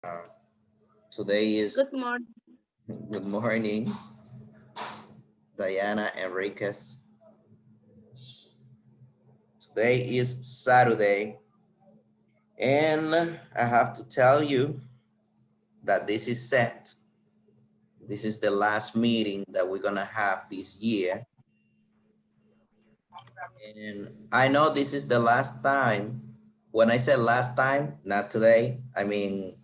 Uh, Today is Good morning. good morning, Diana Enriquez. Today is Saturday, and I have to tell you that this is set. This is the last meeting that we're gonna have this year. And I know this is the last time. When I said last time, not today, I mean,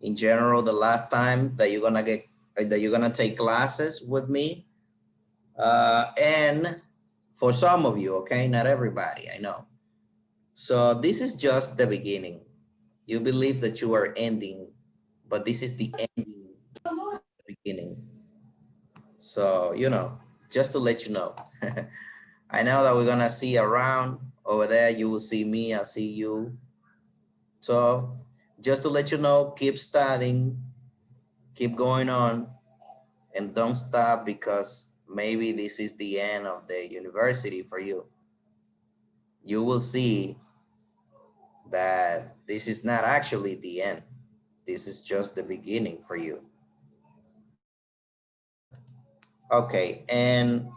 in general, the last time that you're gonna take classes with me. And for some of you, okay, not everybody, I know. So this is just the beginning. You believe that you are ending, but this is the ending, the beginning. So, just to let you know. I know that we're gonna see around over there. You will see me, I see you. So just to let you know, keep studying, keep going on, and don't stop because maybe this is the end of the university for you. You will see that this is not actually the end. This is just the beginning for you. Okay, and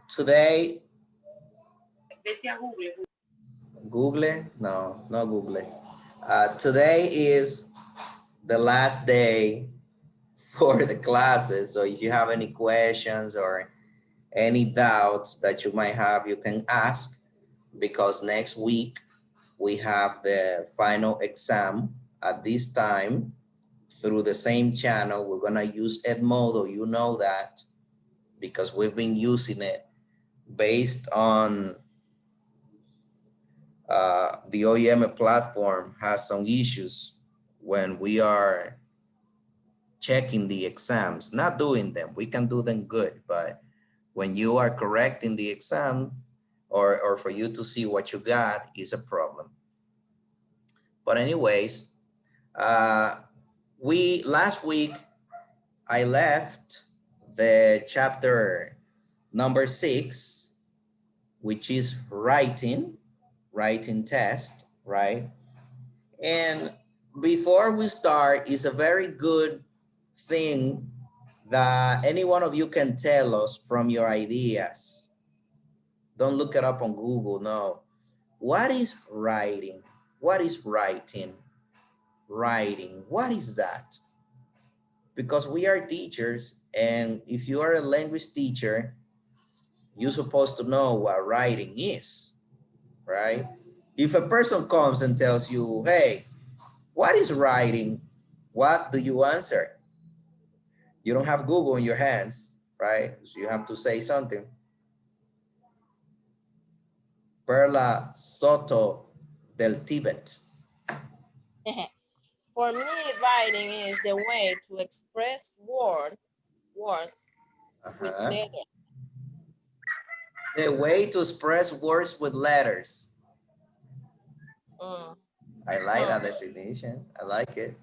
today, Google, no, not Google. Today is the last day for the classes. So if you have any questions or any doubts that you might have, you can ask, because next week we have the final exam at this time through the same channel. We're gonna use Edmodo, you know that, because we've been using it based on the OEM platform has some issues when we are checking the exams, not doing them. We can do them good, but when you are correcting the exam or for you to see what you got is a problem. But anyways, last week I left the chapter number 6, which is writing test, right? And before we start, it's a very good thing that any one of you can tell us from your ideas. Don't look it up on Google, no. What is writing? What is writing? Writing, what is that? Because we are teachers, and if you are a language teacher, you're supposed to know what writing is, right? If a person comes and tells you, hey, what is writing? What do you answer? You don't have Google in your hands, right? So you have to say something. Perla Soto del Tibet. For me, writing is the way to express words with letters. The way to express words with letters. I like that definition. I like it.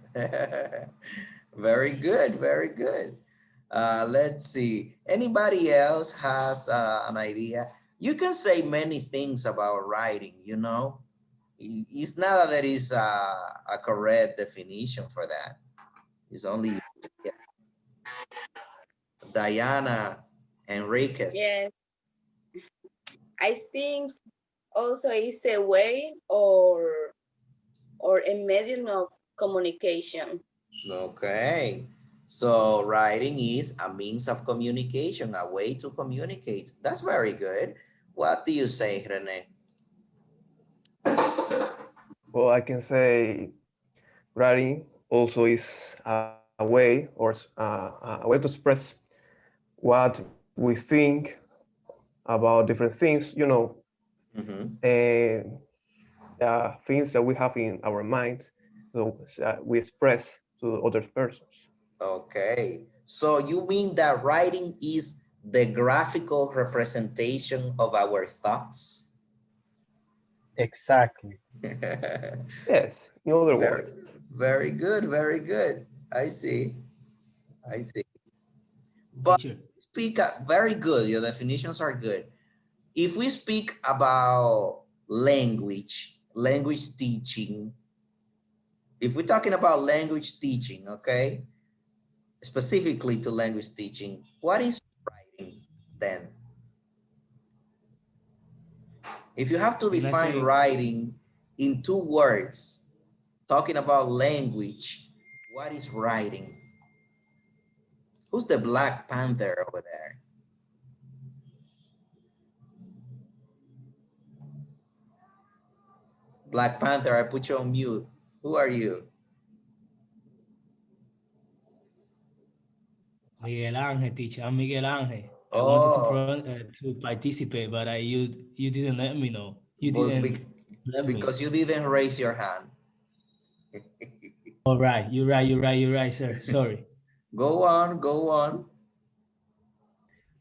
Very good, very good. Let's see. Anybody else has an idea? You can say many things about writing, you know. It's not that there is a correct definition for that. It's only Diana Enriquez. Yes, I think also it's a way or a medium of communication. Okay. So writing is a means of communication, a way to communicate. That's very good. What do you say, Rene? Well, I can say writing also is a way or a way to express what we think about different things, things that we have in our minds, so we express to other persons. Okay. So you mean that writing is the graphical representation of our thoughts? Exactly. Yes, in other Very, words. very good, very good. I see. I see. But Teacher. very good. Your definitions are good. If we speak about language teaching, if we're talking about language teaching, okay, specifically to language teaching, what is writing then? If you have to When I define say writing in 2 words, talking about language, what is writing? Who's the Black Panther over there? Black Panther, I put you on mute. Who are you? Miguel Angel, teacher, I'm Miguel Angel. I wanted Oh, to participate, but you didn't let me know. You but didn't let me. because you didn't raise your hand. All right, you're right, sir. Sorry. Go on, go on.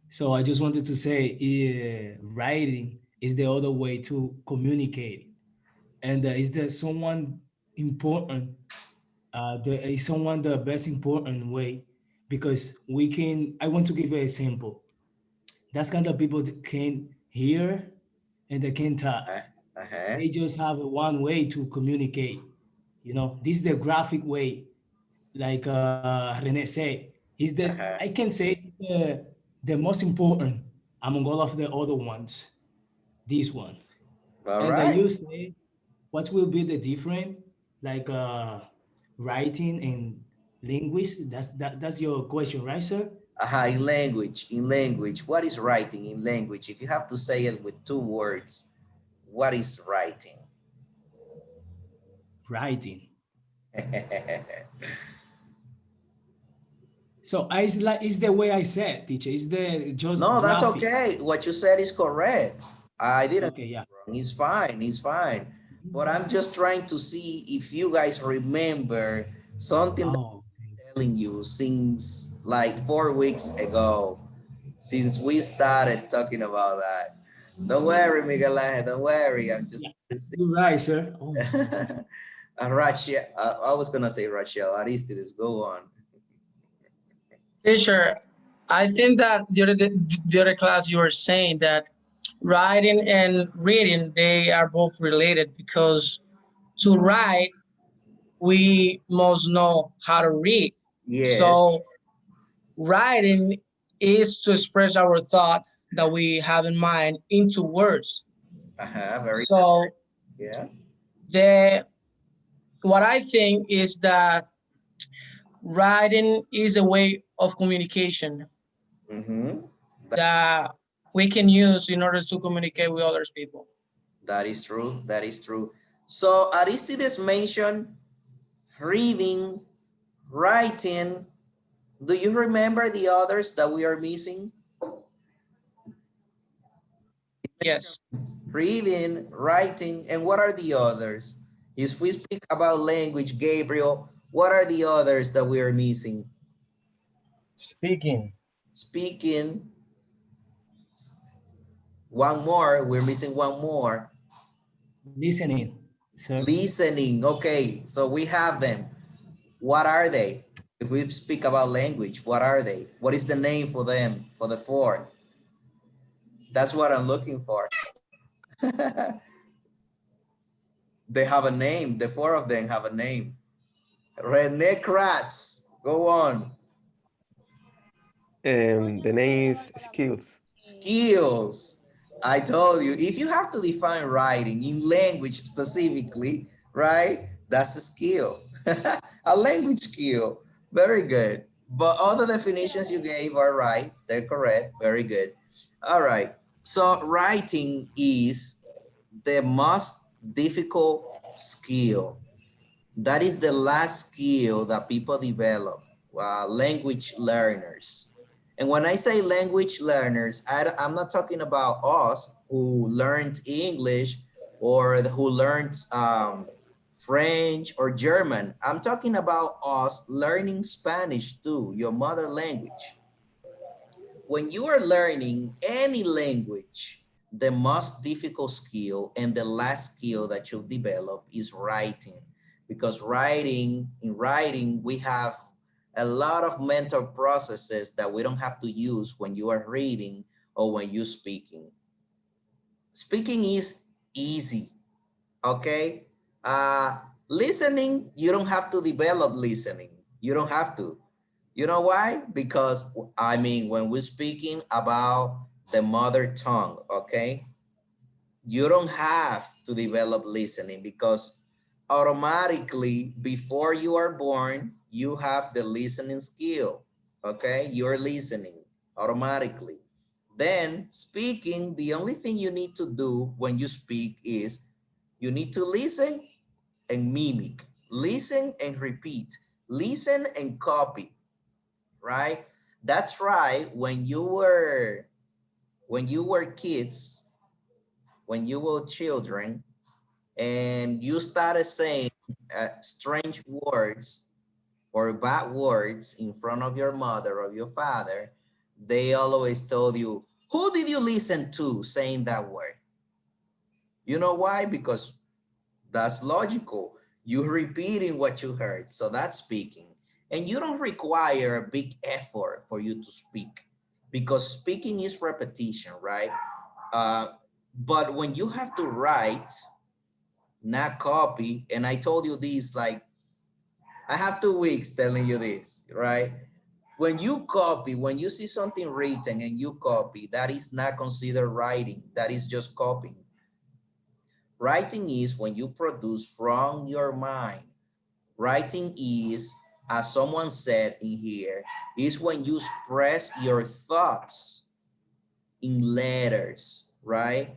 So I just wanted to say, writing is the other way to communicate, and is there someone important? There is someone the best important way because we can. I want to give you an example. That's kind of people that can hear and they can talk. Uh-huh. They just have one way to communicate. You know, this is the graphic way, like Rene said. Is that Uh-huh. I can say the most important among all of the other ones. This one, All and right. you say, what will be the difference, like writing and language? That's your question, right, sir? In language. What is writing in language? If you have to say it with 2 words, what is writing? Writing. So it's the way I said, teacher. It's the just No, that's graphic. okay. What you said is correct. I didn't. Okay, yeah. It's fine. It's fine. But I'm just trying to see if you guys remember something that Oh, I'm telling you since like 4 weeks ago, since we started talking about that. Don't worry, Miguel Angel, don't worry. I'm just yeah. You're right, sir. Oh my God. Rachel, I was gonna say Rachel, Aristides, go on. Teacher, I think that the other class you were saying that writing and reading, they are both related because to write, we must know how to read. Yes, So writing is to express our thought that we have in mind into words. very, So yeah. the what I think is that writing is a way of communication Mm-hmm. that we can use in order to communicate with other people. That is true. That is true. So Aristides mentioned reading, writing. Do you remember the others that we are missing? Yes. Reading, writing, and what are the others? If we speak about language, Gabriel, what are the others that we are missing? Speaking. Speaking. One more, we're missing one more. Listening, sir. Listening, okay, so we have them. What are they? If we speak about language, what are they? What is the name for them, for the 4? That's what I'm looking for. They have a name, the 4 of them have a name. Rene Kratz, go on. The name is skills. Skills. I told you, if you have to define writing in language specifically, right? That's a skill, a language skill. Very good. But all the definitions you gave are right. They're correct. Very good. All right. So writing is the most difficult skill. That is the last skill that people develop, language learners. And when I say language learners, I'm not talking about us who learned English or who learned French or German. I'm talking about us learning Spanish too, your mother language. When you are learning any language, the most difficult skill and the last skill that you develop is writing. Because in writing, we have a lot of mental processes that we don't have to use when you are reading or when you're speaking. Speaking is easy, okay? Listening, you don't have to develop listening. You don't have to. You know why? Because I mean, when we're speaking about the mother tongue, okay, you don't have to develop listening because automatically before you are born, you have the listening skill, okay? You're listening automatically. Then speaking, the only thing you need to do when you speak is you need to listen and mimic, listen and repeat, listen and copy, right? That's right. When you were kids, when you were children, and you started saying strange words or bad words in front of your mother or your father, they always told you, who did you listen to saying that word? You know why? Because that's logical. You're repeating what you heard. So that's speaking. And you don't require a big effort for you to speak because speaking is repetition, right? But when you have to write, not copy, and I told you this, like, I have 2 weeks telling you this, right? When you copy, when you see something written and you copy, that is not considered writing. That is just copying. Writing is when you produce from your mind. Writing is, as someone said in here, is when you express your thoughts in letters, right?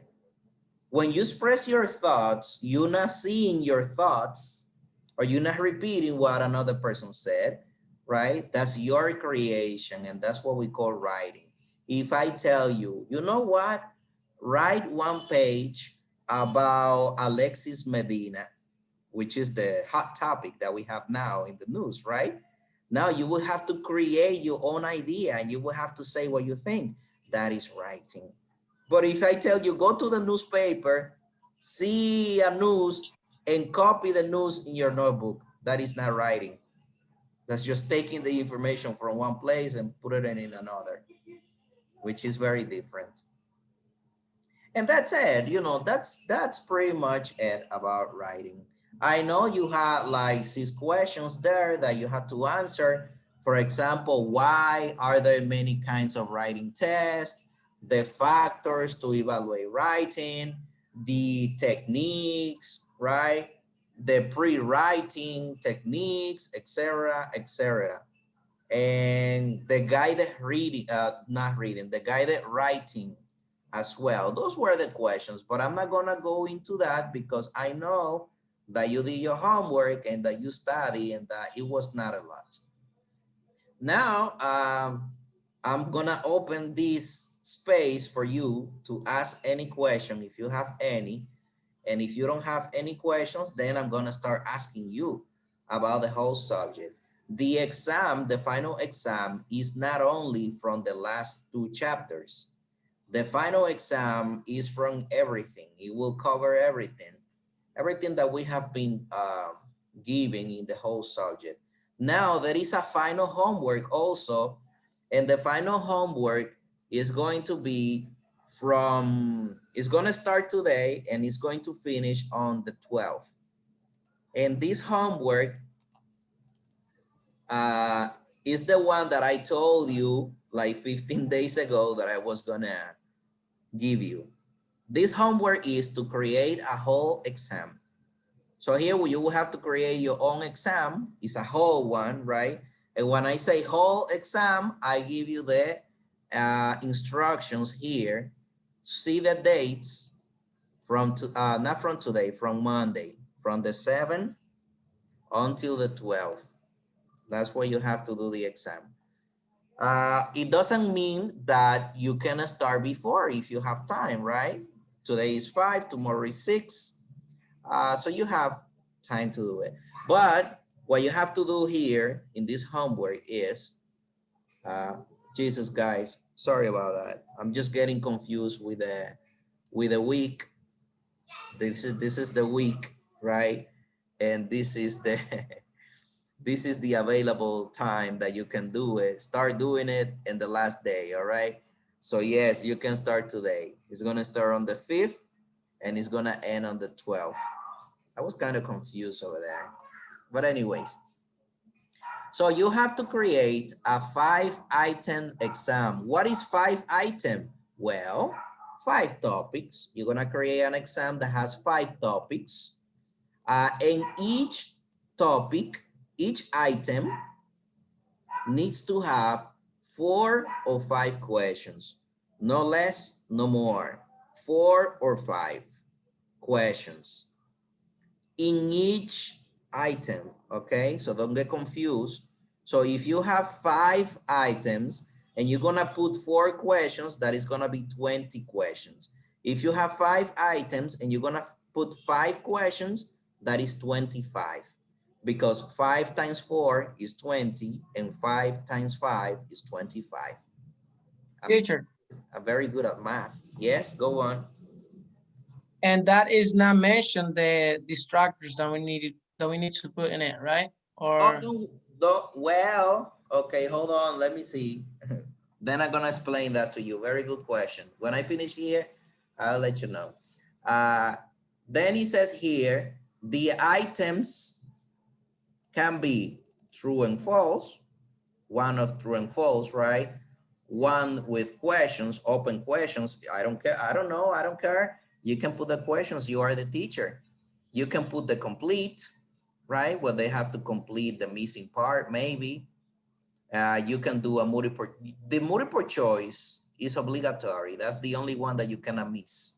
When you express your thoughts, you're not seeing your thoughts or you're not repeating what another person said, right? That's your creation and that's what we call writing. If I tell you, you know what? Write one page about Alexis Medina, which is the hot topic that we have now in the news, right? Now you will have to create your own idea and you will have to say what you think. That is writing. But if I tell you, go to the newspaper, see a news and copy the news in your notebook, that is not writing. That's just taking the information from one place and put it in another, which is very different. And that's it, you know, that's pretty much it about writing. I know you had like 6 questions there that you had to answer. For example, why are there many kinds of writing tests? The factors to evaluate writing, the techniques, right? The pre-writing techniques, etc., etc. And the guided reading, not reading, the guided writing as well. Those were the questions, but I'm not gonna go into that because I know that you did your homework and that you study and that it was not a lot. Now, I'm gonna open this space for you to ask any question if you have any. And if you don't have any questions, then I'm gonna start asking you about the whole subject. The exam, the final exam is not only from the last 2 chapters. The final exam is from everything. It will cover everything, everything that we have been giving in the whole subject. Now there is a final homework also, and the final homework is going to be it's going to start today and it's going to finish on the 12th. And this homework is the one that I told you like 15 days ago that I was gonna give you. This homework is to create a whole exam. So here you will have to create your own exam. It's a whole one, right? And when I say whole exam, I give you the instructions here. See the dates from, not from today, from Monday, from the 7th until the 12th. That's where you have to do the exam. It doesn't mean that you can start before if you have time, right? Today is 5, tomorrow is 6. So you have time to do it. But what you have to do here in this homework is, Jesus guys, sorry about that. I'm just getting confused with the week. This is the week, right? And this is the this is the available time that you can do it. Start doing it in the last day, all right? So yes, you can start today. It's gonna start on the 5th and it's gonna end on the 12th. I was kind of confused over there. But anyways, so you have to create a 5-item exam. What is 5-item? Well, 5 topics. You're gonna create an exam that has 5 topics. And each topic, each item needs to have 4 or 5 questions. No less, no more. 4 or 5 questions in each item, okay? So don't get confused. So if you have 5 items and you're gonna put 4 questions, that is gonna be 20 questions. If you have 5 items and you're gonna put 5 questions, that is 25. Because 5 times 4 is 20 and 5 times 5 is 25. Teacher, I'm very good at math. Yes, go on. and that is not mentioned the distractors that we need to put in it, right? Oh, Or well, okay, hold on, let me see. Then I'm gonna explain that to you. Very good question. When I finish here, I'll let you know. Then he says here, the items can be true and false, one of true and false, right? One with questions, open questions. I don't care, I don't know, I don't care. You can put the questions, you are the teacher. You can put the complete, right? Well, they have to complete the missing part, maybe. You can do a the multiple choice is obligatory. That's the only one that you cannot miss.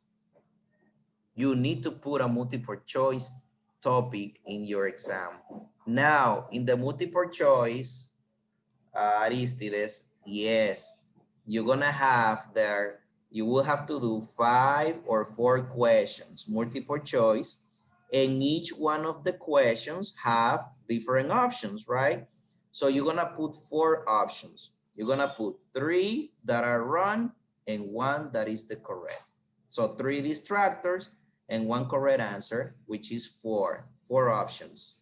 You need to put a multiple choice topic in your exam. Now, in the multiple choice, Aristides, yes, you're gonna have there, you will have to do 5 or 4 questions, multiple choice, and each one of the questions have different options, right? So you're gonna put 4 options. You're gonna put 3 that are wrong and 1 that is the correct. So 3 distractors and 1 correct answer, which is 4 options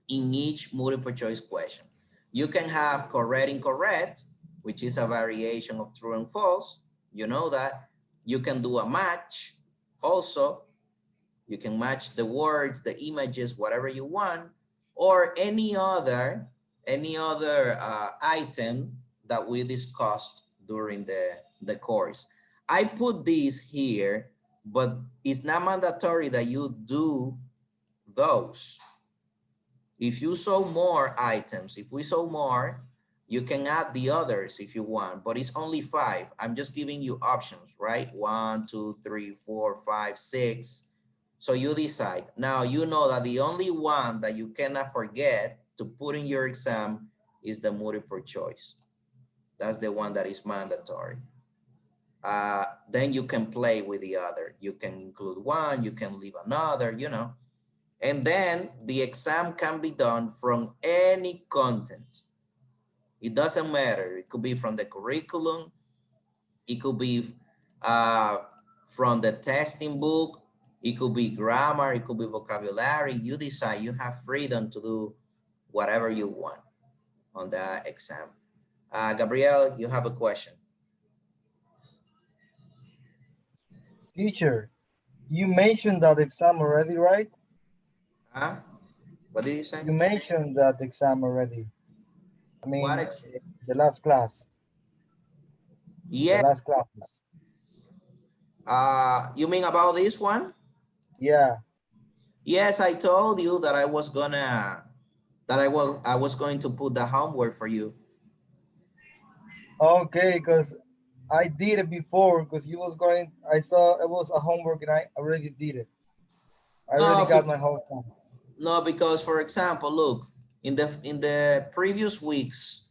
in each multiple choice question. You can have correct, incorrect, which is a variation of true and false. You know that. You can do a match also. You can match the words, the images, whatever you want, or any other item that we discussed during the course. I put this here, but it's not mandatory that you do those. If you saw more items, if we saw more, you can add the others if you want, but it's only 5. I'm just giving you options, right? 1, 2, 3, 4, 5, 6. So you decide. Now you know that the only one that you cannot forget to put in your exam is the multiple choice. That's the one that is mandatory. Then you can play with the other. You can include one, you can leave another, you know. And then the exam can be done from any content. It doesn't matter. It could be from the curriculum. It could be from the testing book. It could be grammar. It could be vocabulary. You decide. You have freedom to do whatever you want on that exam. Gabriel, you have a question. Teacher, you mentioned that exam already, right? Huh? What did you say? You mentioned that exam already. I What mean, the last class. The Yeah. last classes. You mean about this one? Yeah. Yes, I told you that I was going to put the homework for you. Okay, because I did it before because you was going, I saw it was a homework and I already did it. I already No, got my whole time. no, because for example, look, in the previous weeks,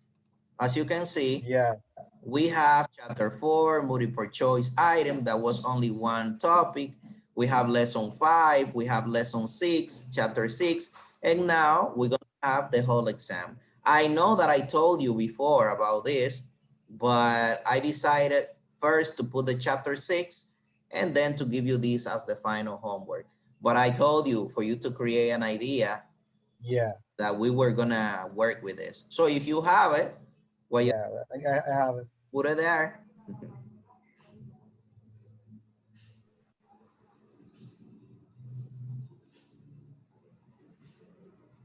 as you can see, Yeah. we have chapter 4, multiple choice item, that was only one topic. We have lesson 5, we have lesson 6, chapter 6, and now we're gonna have the whole exam. I know that I told you before about this, but I decided first to put the chapter 6 and then to give you this as the final homework. But I told you for you to create an idea Yeah. that we were gonna work with this. So if you have it, well, you Yeah. I have it. put it there.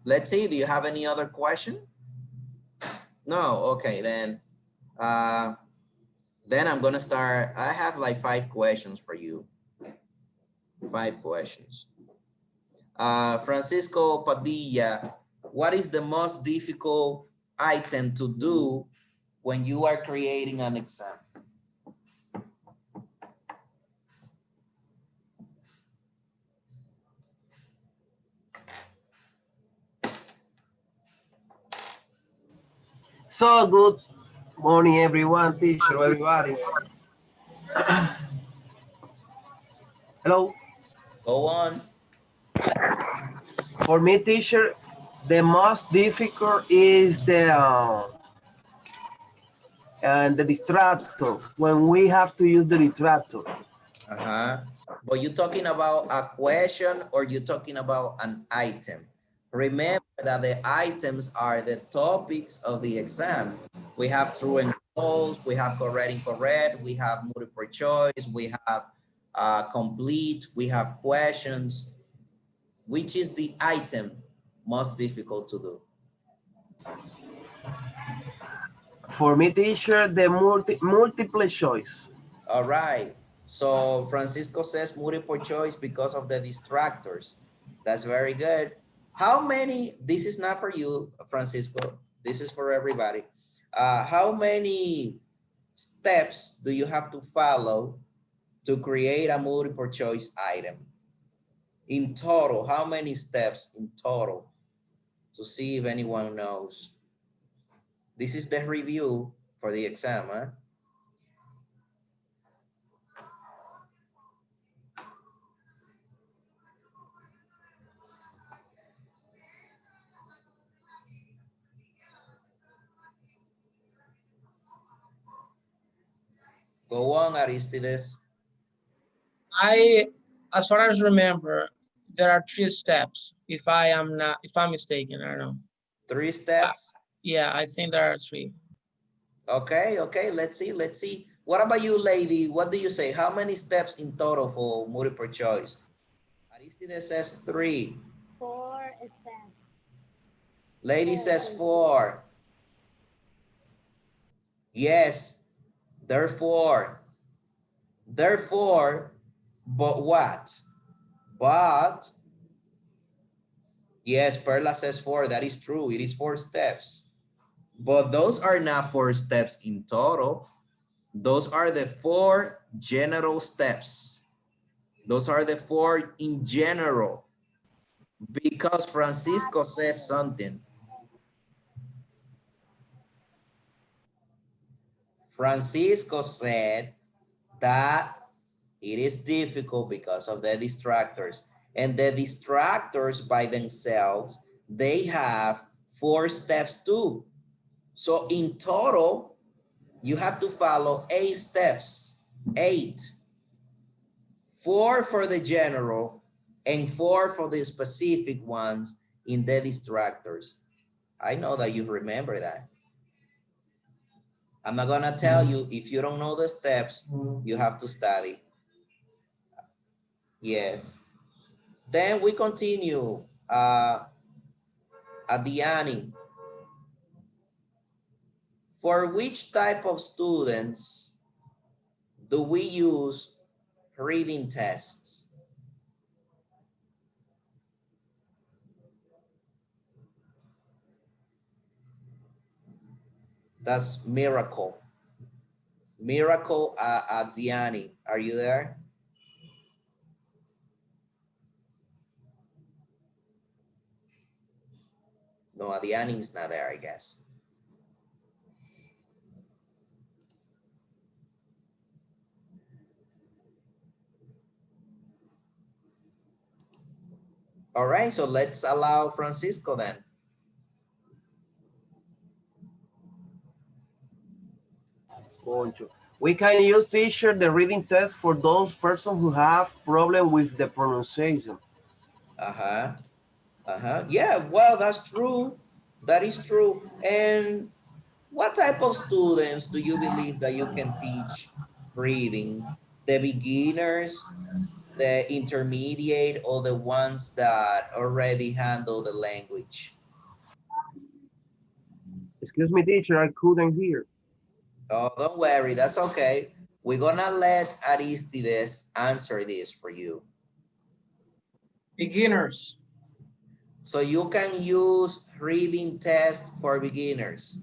Let's see, do you have any other question? No, okay, then I'm gonna start. I have like 5 questions for you. 5 questions. Francisco Padilla, what is the most difficult item to do when you are creating an exam? So good morning, everyone, teacher, everybody. Hello. Go on. For me, teacher, the most difficult is the distractor, when we have to use the distractor. But you're talking about a question or you're talking about an item? Remember that the items are the topics of the exam. We have true and false, we have correct and incorrect, we have multiple choice, we have complete, we have questions. Which is the item most difficult to do? For me, teacher, the multiple choice. All right. So Francisco says multiple choice because of the distractors. That's very good. How many, this is not for you, Francisco, this is for everybody. How many steps do you have to follow to create a multiple choice item? In total, how many steps in total? To see if anyone knows. This is the review for the exam, huh? Go on, Aristides. As far as remember, there are 3 steps. If I'm mistaken, I don't know. 3 steps? Yeah, I think there are 3. Okay, okay, let's see. What about you, lady? What do you say? How many steps in total for multiple choice? Aristides says 3. 4 steps. Lady says 4. Yes, therefore, but what? But, yes, Perla says 4. That is true. It is 4 steps. But those are not 4 steps in total. Those are the 4 general steps. Those are the 4 in general. Because Francisco says something. Francisco said that it is difficult because of the distractors. And the distractors by themselves, they have 4 steps too. So in total, you have to follow 8 steps, 8. 4 for the general and 4 for the specific ones in the distractors. I know that you remember that. I'm not gonna tell you, if you don't know the steps, you have to study. Yes. Then we continue. Adiani. For which type of students do we use reading tests? That's Miracle. Miracle Adiani, are you there? No, Adiani is not there, I guess. All right, so let's allow Francisco then. We can use, teacher, the reading test for those persons who have problem with the pronunciation. Yeah, well, that's true. That is true. And what type of students do you believe that you can teach reading? The beginners, the intermediate, or the ones that already handle the language? Excuse me, teacher, I couldn't hear. Oh, don't worry, that's okay. We're gonna let Aristides answer this for you. Beginners. So you can use reading test for beginners.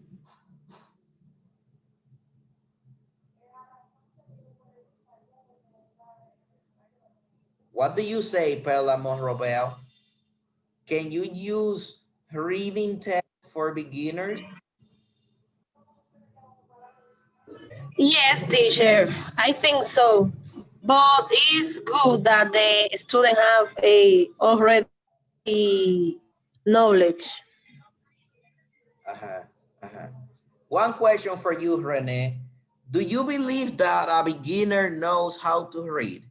What do you say, Pella Monrobel? Can you use reading test for beginners? Yes, teacher, I think so. But it's good that the student have a already knowledge. One question for you, Rene. Do you believe that a beginner knows how to read?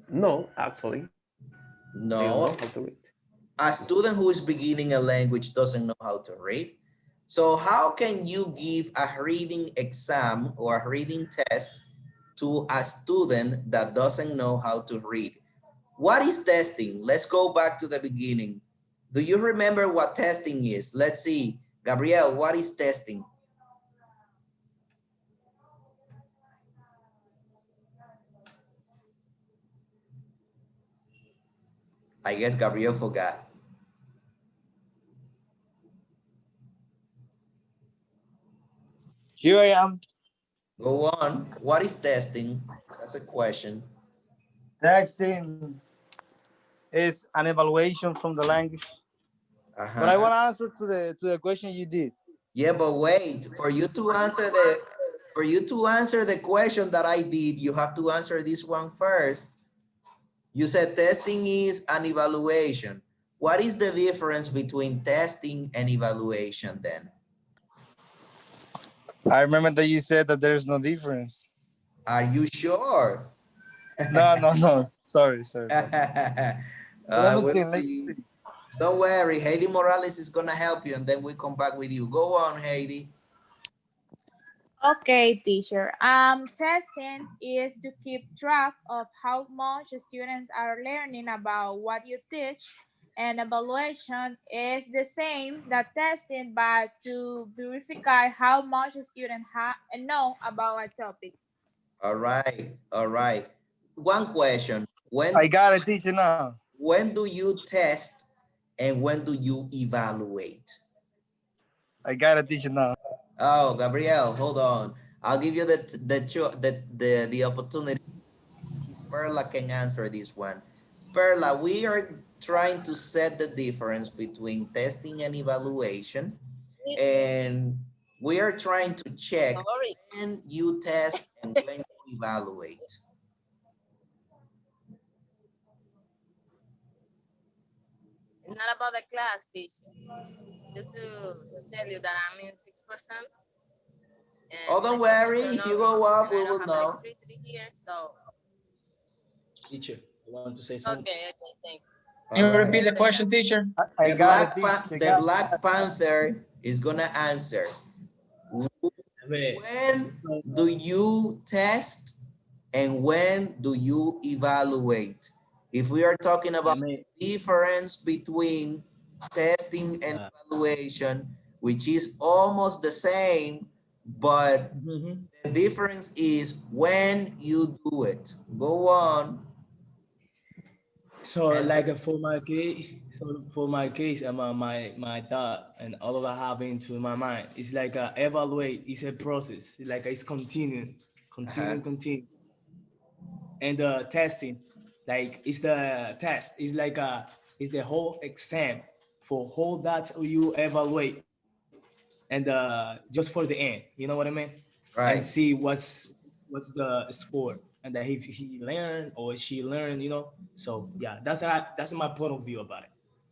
No, actually. No. They don't know how to read. A student who is beginning a language doesn't know how to read. So how can you give a reading exam or a reading test to a student that doesn't know how to read? What is testing? Let's go back to the beginning. Do you remember what testing is? Let's see. Gabriel, what is testing? I guess Gabriel forgot. Here I am. Go on. What is testing? That's a question. Testing is an evaluation from the language. But I want to answer to the question you did. Yeah, but wait, for you to answer the question that I did, you have to answer this one first. You said testing is an evaluation. What is the difference between testing and evaluation then? I remember that you said that there's no difference. Are you sure? No. Sorry. We'll see. Don't worry, Heidi Morales is gonna help you and then we come back with you. Go on, Heidi. Okay, teacher. Testing is to keep track of how much students are learning about what you teach, and evaluation is the same that testing, but to verify how much students know about a topic. All right. One question. I got it, teacher, now. When do you test and when do you evaluate? I got it, teacher, now. Oh, Gabriel, hold on. I'll give you the opportunity. Perla can answer this one. Perla, we are trying to set the difference between testing and evaluation, and we are trying to check when you test and when you evaluate. It's not about the class, teacher. Just to tell you that I'm in 6%. Oh, don't worry. If you go off, we will know. Electricity here, so. Teacher, I want to say something. Okay, thank you. Can you repeat the question, teacher? The Black Panther is gonna answer. When do you test and when do you evaluate? If we are talking about the difference between testing and evaluation, which is almost the same, but the difference is when you do it. Go on. So like for my case, my thought and all of that have into my mind. It's like evaluate. It's a process. Like it's continuing. And testing, like it's the test. It's like it's the whole exam for whole that you evaluate, and just for the end. You know what I mean? Right. And see what's the score. And that if he learned or she learned, you know. So yeah, that's my point of view about it.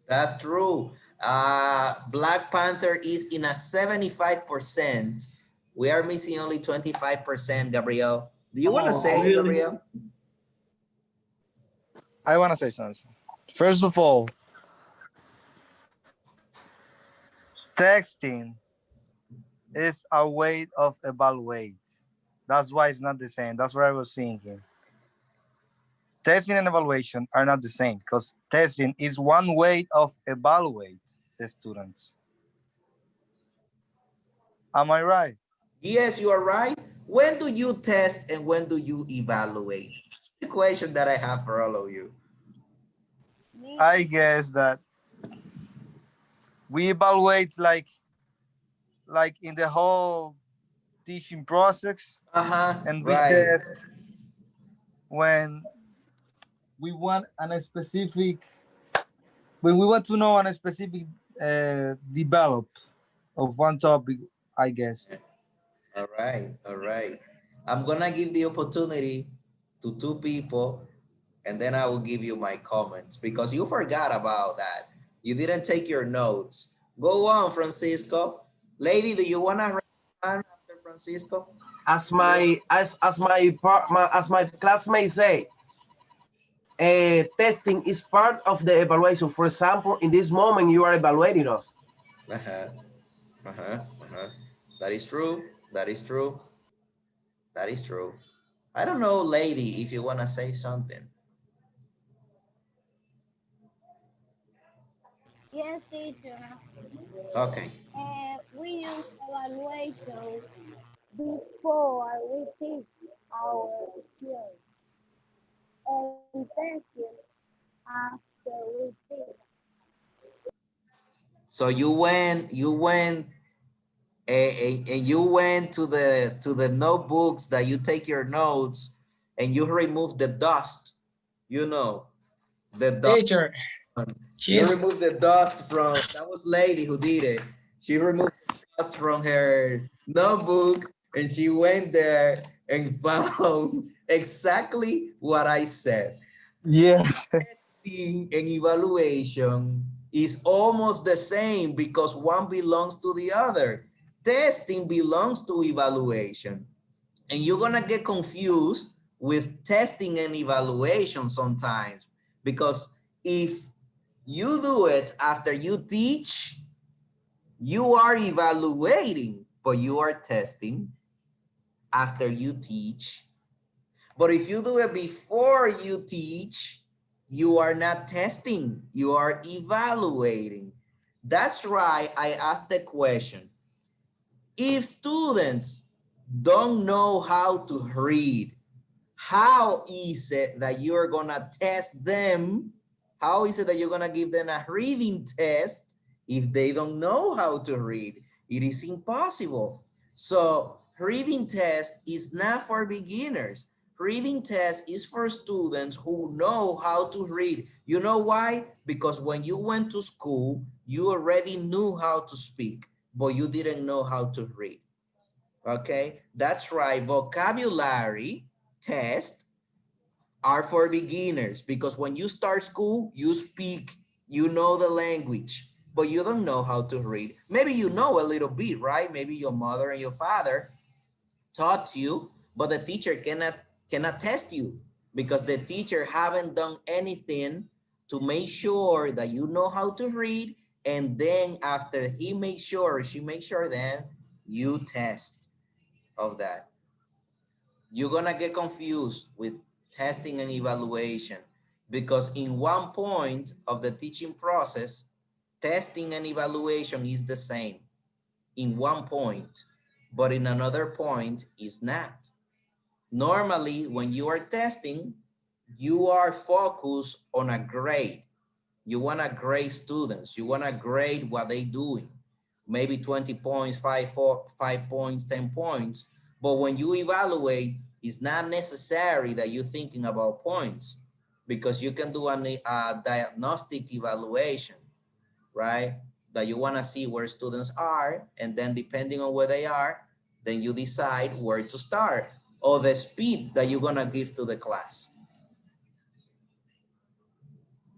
That's true. Black Panther is in a 75%. We are missing only 25%, Gabriel. Do you want to say, really? Gabriel? I want to say something. First of all, texting is a way of evaluate. That's why it's not the same. That's what I was thinking. Testing and evaluation are not the same because testing is one way of evaluate. students. Am I right? Yes, you are right. When do you test and when do you evaluate? The question that I have for all of you. I guess that we evaluate like in the whole teaching process, and we Right. test when we want a specific, when we want to know on a specific develop of one topic, I guess. All right, all right. I'm gonna give the opportunity to two people and then I will give you my comments because you forgot about that. You didn't take your notes. Go on, Francisco. Lady, do you wanna raise your hand after Francisco? As my classmates say, testing is part of the evaluation. For example, in this moment, you are evaluating us. That is true. That is true. That is true. I don't know, lady, if you wanna say something. Yes, teacher. Okay. We use evaluation before we teach our skills and testing after we teach. So you went and you went to the notebooks that you take your notes and you remove the dust, you know, the dust. Teacher, You remove the dust from, that was lady who did it. She removed the dust from her notebook and she went there and found exactly what I said. Yes. Testing and evaluation is almost the same because one belongs to the other. Testing belongs to evaluation. And you're gonna get confused with testing and evaluation sometimes because if you do it after you teach, you are evaluating, but you are testing after you teach. But if you do it before you teach, you are not testing, you are evaluating. That's right, I asked the question. If students don't know how to read, how is it that you're gonna test them? How is it that you're gonna give them a reading test if they don't know how to read? It is impossible. So reading test is not for beginners. Reading test is for students who know how to read. You know why? Because when you went to school, you already knew how to speak, but you didn't know how to read. Okay, that's right. Vocabulary tests are for beginners because when you start school, you speak, you know the language, but you don't know how to read. Maybe you know a little bit, right? Maybe your mother and your father taught you, but the teacher cannot test you because the teacher haven't done anything to make sure that you know how to read. And then after he makes sure, or she makes sure, then you test of that. You're gonna get confused with testing and evaluation because in one point of the teaching process, testing and evaluation is the same in one point, but in another point is not. Normally, when you are testing, you are focused on a grade. You want to grade students. You want to grade what they doing. Maybe 20 points, 5 points, 10 points. But when you evaluate, it's not necessary that you're thinking about points because you can do a diagnostic evaluation, right? That you want to see where students are. And then depending on where they are, then you decide where to start or the speed that you're going to give to the class.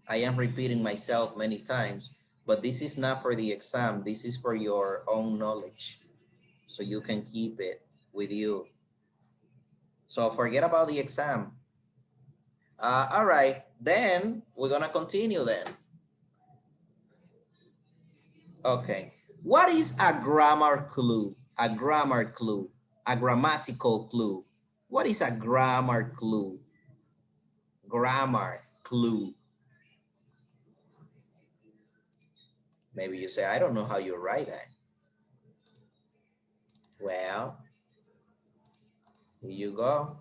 I am repeating myself many times, but this is not for the exam. This is for your own knowledge. So you can keep it with you. So forget about the exam. All right, then we're gonna continue then. Okay, what is a grammar clue? A grammar clue, a grammatical clue. What is a grammar clue? Grammar clue. Maybe you say, I don't know how you write that. Well, here you go.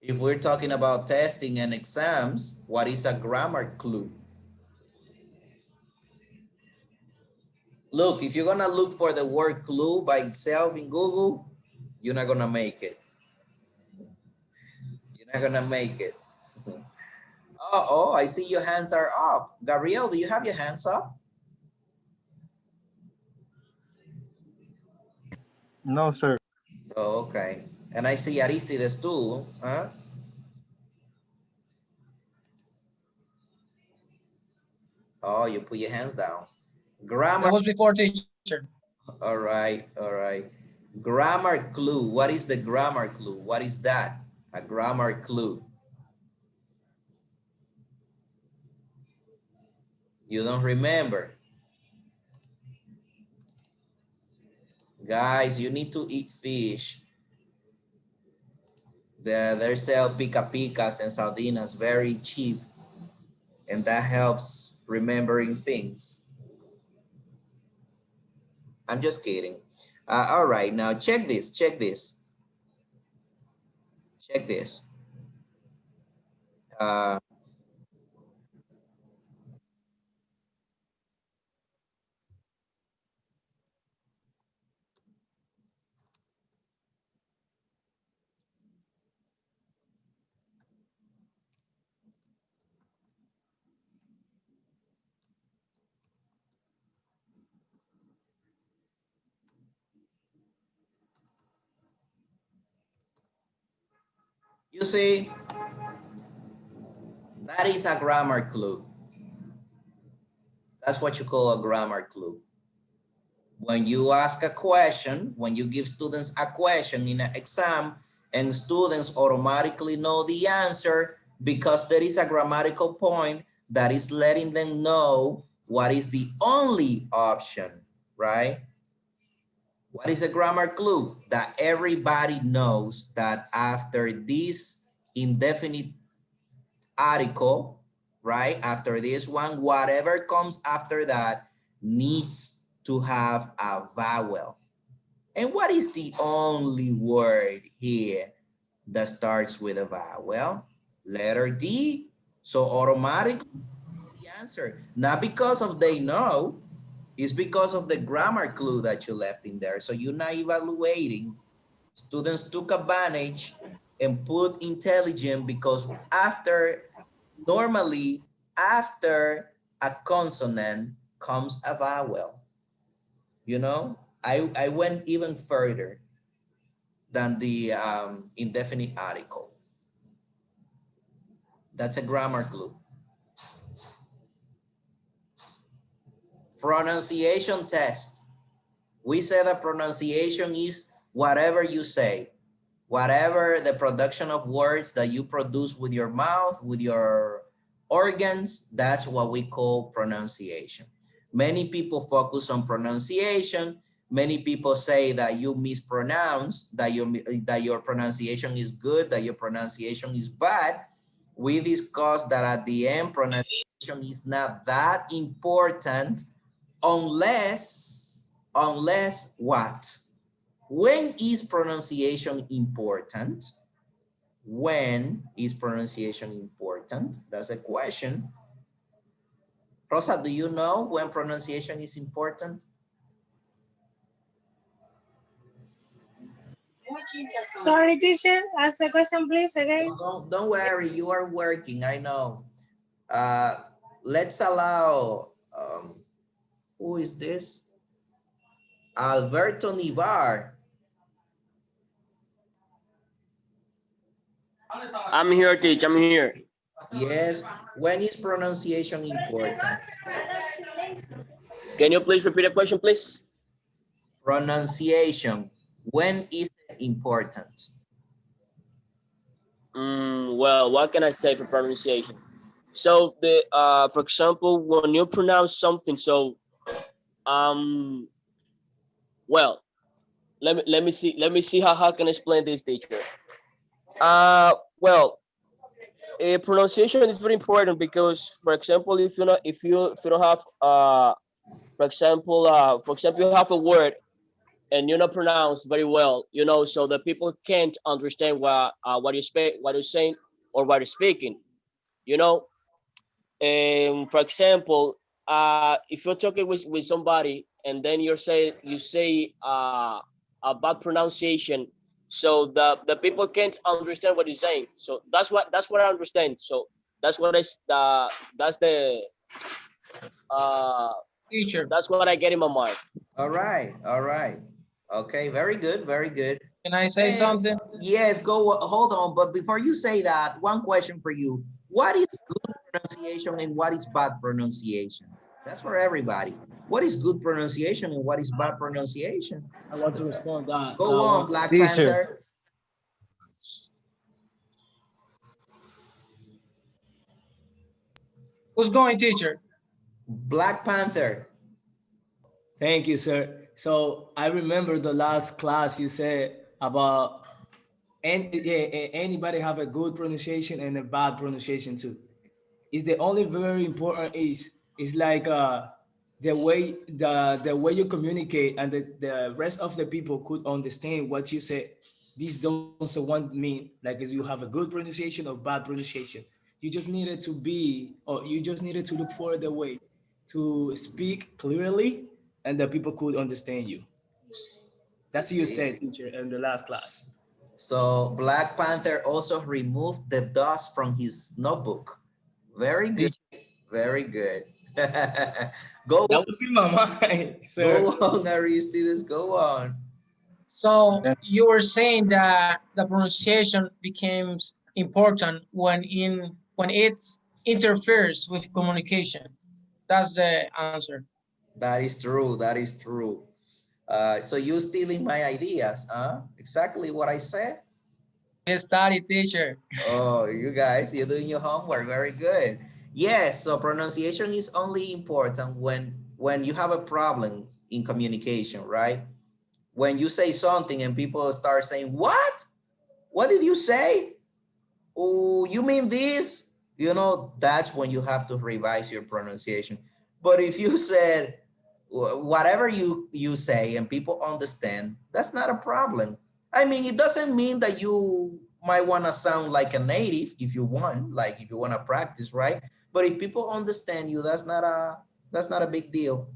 If we're talking about testing and exams, what is a grammar clue? Look, if you're gonna look for the word clue by itself in Google, you're not gonna make it. You're not gonna make it. Oh, I see your hands are up. Gabriel, do you have your hands up? No, sir. Oh, okay. And I see Aristides too, huh? Oh, you put your hands down. Grammar. That was before, teacher. All right, all right. Grammar clue. What is the grammar clue? What is that? A grammar clue. You don't remember? Guys, you need to eat fish. They sell pica-picas and sardinas very cheap. And that helps remembering things. I'm just kidding. All right, now check this, check this. Check this. You see, that is a grammar clue. That's what you call a grammar clue. When you ask a question, when you give students a question in an exam, and students automatically know the answer because there is a grammatical point that is letting them know what is the only option, right? What is a grammar clue? That everybody knows that after this indefinite article, right? After this one, whatever comes after that needs to have a vowel. And what is the only word here that starts with a vowel? Letter D. So automatically the answer, not because of they know, it's because of the grammar clue that you left in there. So you're not evaluating. Students took advantage and put intelligent because normally after a consonant comes a vowel. You know, I went even further than the indefinite article. That's a grammar clue. Pronunciation test. We said that pronunciation is whatever you say, whatever the production of words that you produce with your mouth, with your organs, that's what we call pronunciation. Many people focus on pronunciation. Many people say that you mispronounce, that your pronunciation is good, that your pronunciation is bad. We discussed that at the end, pronunciation is not that important unless what? When is pronunciation important? When is pronunciation important? That's a question. Rosa, do you know when pronunciation is important? Sorry, teacher. Ask the question, please, again. Don't worry. You are working. I know. Let's allow, who is this? Alberto Nivar. I'm here, teach. I'm here. Yes. When is pronunciation important? Can you please repeat the question, please? Pronunciation. When is it important? Well, what can I say for pronunciation? So for example, when you pronounce something, so well, let me see how I can explain this, teacher. Well, pronunciation is very important because, for example, if you don't have for example, you have a word and you not pronounce very well, so the people can't understand what you're saying or what you're speaking, you know. And for example, if you're talking with somebody and then you say a bad pronunciation, so the people can't understand what you're saying. So that's what I understand. So that's the Teacher, that's what I get in my mind. All right, all right. Okay, very good, very good. can I say something? Yes, go, hold on. But before you say that, one question for you. What is good pronunciation and what is bad pronunciation? That's for everybody. What is good pronunciation and what is bad pronunciation? I want to respond that. Go on, Black Teacher. Panther. Who's going, teacher? Black Panther. Thank you, sir. So I remember the last class you said about anybody have a good pronunciation and a bad pronunciation too. Is the only very important is like the way you communicate and the rest of the people could understand what you say. This doesn't want mean like is you have a good pronunciation or bad pronunciation. You just needed to look for the way to speak clearly and the people could understand you. That's what you said, teacher, in the last class. So Black Panther also removed the dust from his notebook. Very good, very good. Go. That was in my mind, sir. Go on, Aristides, go on. So you were saying that the pronunciation becomes important when it interferes with communication. That's the answer. That is true, that is true. So you stealing my ideas, huh? Exactly what I said. Good study, teacher. Oh, you guys, you're doing your homework. Very good. Yes, so pronunciation is only important when you have a problem in communication, right? When you say something and people start saying, what? What did you say? Oh, you mean this? You know, that's when you have to revise your pronunciation. But if you said whatever you say and people understand, that's not a problem. I mean, it doesn't mean that you might want to sound like a native if you want, like if you want to practice, right? But if people understand you, that's not a big deal.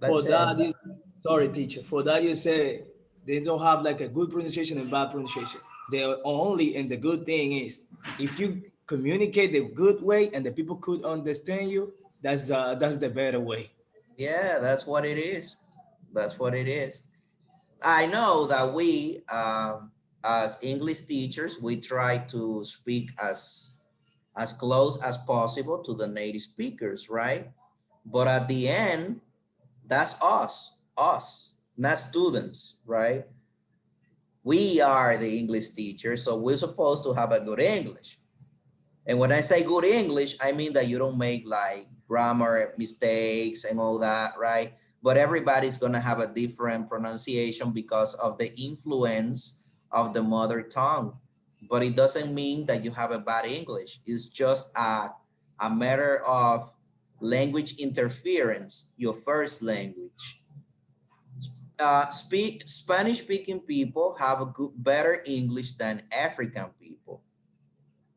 For that, sorry, teacher. For that, you say they don't have like a good pronunciation and bad pronunciation. They're only, and the good thing is, if you communicate the good way and the people could understand you, that's the better way. Yeah, that's what it is. That's what it is. I know that we, as English teachers, we try to speak as close as possible to the native speakers, right? But at the end, that's us, not students, right? We are the English teachers, so we're supposed to have a good English. And when I say good English, I mean that you don't make like grammar mistakes and all that, right? But everybody's gonna have a different pronunciation because of the influence of the mother tongue. But it doesn't mean that you have a bad English. It's just a matter of language interference, your first language. Spanish-speaking people have a better English than African people,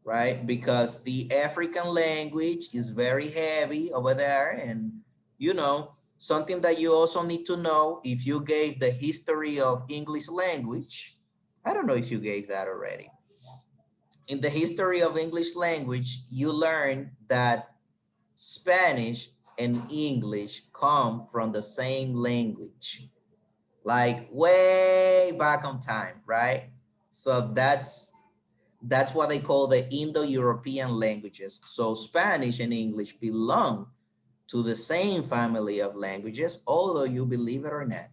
right? Because the African language is very heavy over there. And, you know, something that you also need to know, if you gave the history of English language, I don't know if you gave that already. In the history of English language, you learn that Spanish and English come from the same language, like way back on time, right? So that's what they call the Indo-European languages. So Spanish and English belong to the same family of languages, although you believe it or not.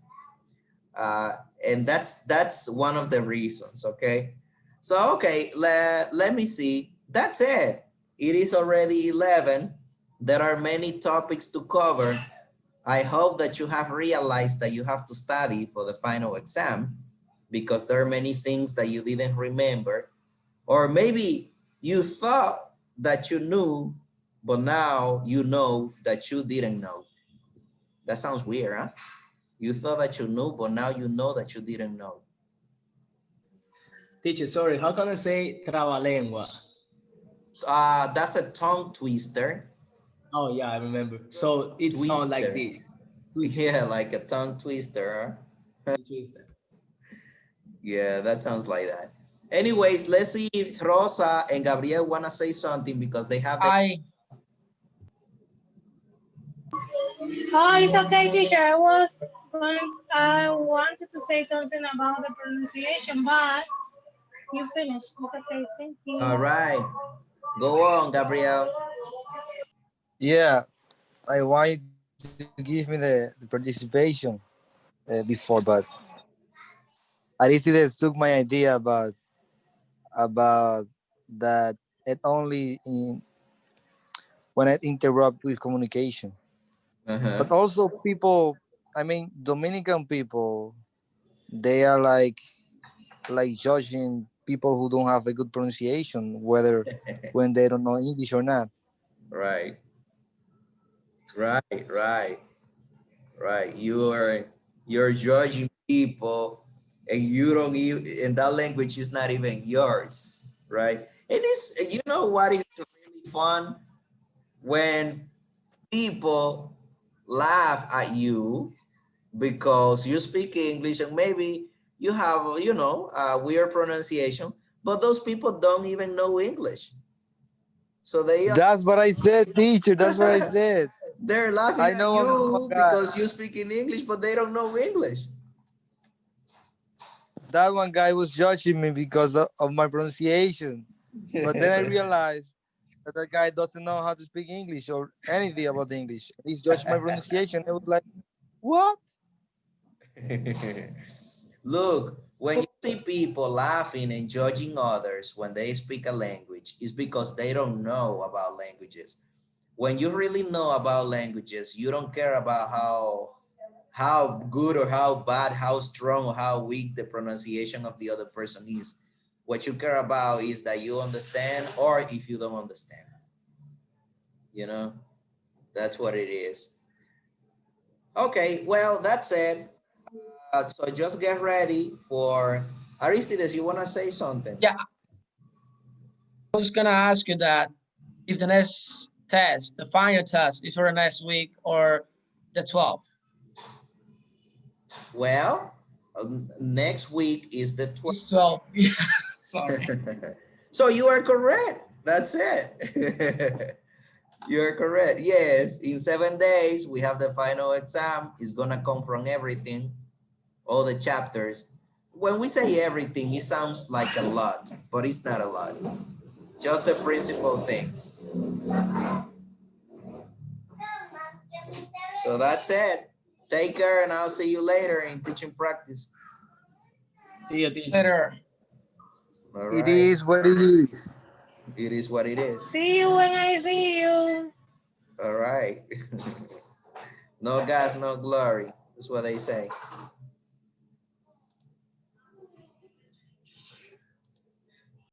And that's one of the reasons, okay? So, okay, let me see. That's it. It is already 11. There are many topics to cover. I hope that you have realized that you have to study for the final exam because there are many things that you didn't remember. Or maybe you thought that you knew, but now you know that you didn't know. That sounds weird, huh? You thought that you knew, but now you know that you didn't know. Teacher, sorry, how can I say trabalengua? That's a tongue twister. Oh yeah, I remember. So it sounds like this. Yeah, like a tongue twister. Huh? Twister. Yeah, that sounds like that. Anyways, let's see if Rosa and Gabriel want to say something because they have the... Oh, it's okay, teacher. I wanted to say something about the pronunciation, but you finished. It's okay. Thank you. All right. Go on, Gabriel. Yeah, I want you to give me the participation before, but Aristides took my idea about that it only in when I interrupt with communication. But also people, I mean Dominican people, they are like judging people who don't have a good pronunciation, whether when they don't know English or not. Right. You're judging people and you don't even, and that language is not even yours, right? It is, you know what is really fun? When people laugh at you because you speak English and maybe you have, you know, a weird pronunciation, but those people don't even know English. So they are... That's what I said, teacher. That's what I said. They're laughing at you because you speak in English, but they don't know English. That one guy was judging me because of my pronunciation. But then I realized that guy doesn't know how to speak English or anything about English. He's judged my pronunciation. I was like, what? Look, when you see people laughing and judging others when they speak a language, it's because they don't know about languages. When you really know about languages, you don't care about how good or how bad, how strong or how weak the pronunciation of the other person is. What you care about is that you understand or if you don't understand. You know, that's what it is. Okay, well, that's it. So just get ready for Aristides. You want to say something? Yeah. I was going to ask you that if the next test, the final test, is for the next week or the 12th. Well, next week is the 12th. So, yeah, sorry. So you are correct. That's it. You're correct. Yes, in 7 days, we have the final exam. It's going to come from everything, all the chapters. When we say everything, it sounds like a lot, but it's not a lot. Just the principal things. So that's it. Take care, and I'll see you later in teaching practice. See you, teacher. Later. All right. It is what it is. It is what it is. See you when I see you. All right. No gas, no glory. That's what they say.